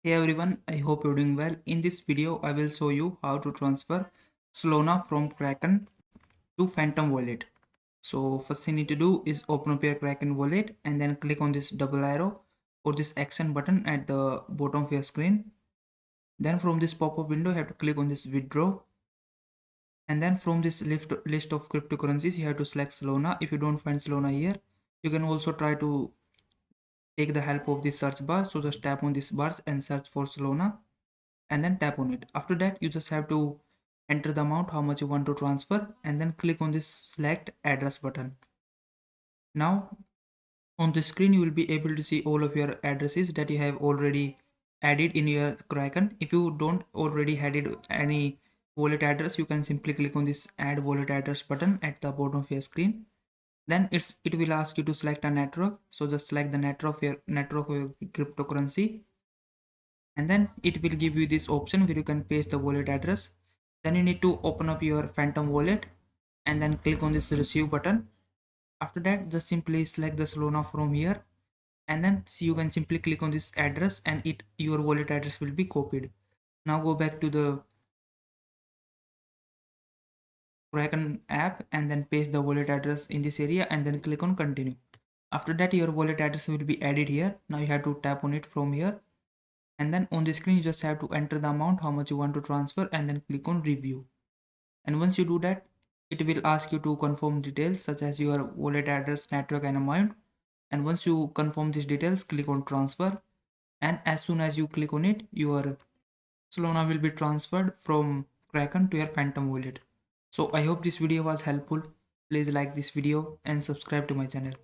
Hey everyone, I hope you're doing well. In this video, I will show you how to transfer Solana from Kraken to Phantom wallet. So first thing you need to do is open up your Kraken wallet and then click on this double arrow or this action button at the bottom of your screen. Then from this pop-up window, you have to click on this withdraw. And then from this list of cryptocurrencies, you have to select Solana. If you don't find Solana here, you can also try to take the help of this search bar. So just tap on this bars and search for Solana and then tap on it. After that, you just have to enter the amount how much you want to transfer and then click on this select address button. Now on the screen you will be able to see all of your addresses that you have already added in your Kraken. If you don't already added any wallet address, you can simply click on this add wallet address button at the bottom of your screen. Then it will ask you to select a network, so just select the network of your cryptocurrency, and then it will give you this option where you can paste the wallet address. Then you need to open up your Phantom wallet and then click on this receive button. After that, just simply select the Solana from here, and then see you can simply click on this address and your wallet address will be copied. Now go back to the Kraken app and then paste the wallet address in this area and then click on continue. After that, your wallet address will be added here. Now you have to tap on it from here, and then on the screen you just have to enter the amount how much you want to transfer and then click on review. And once you do that, it will ask you to confirm details such as your wallet address, network and amount. And once you confirm these details, click on transfer, and as soon as you click on it, your Solana will be transferred from Kraken to your Phantom wallet. So I hope this video was helpful. Please like this video and subscribe to my channel.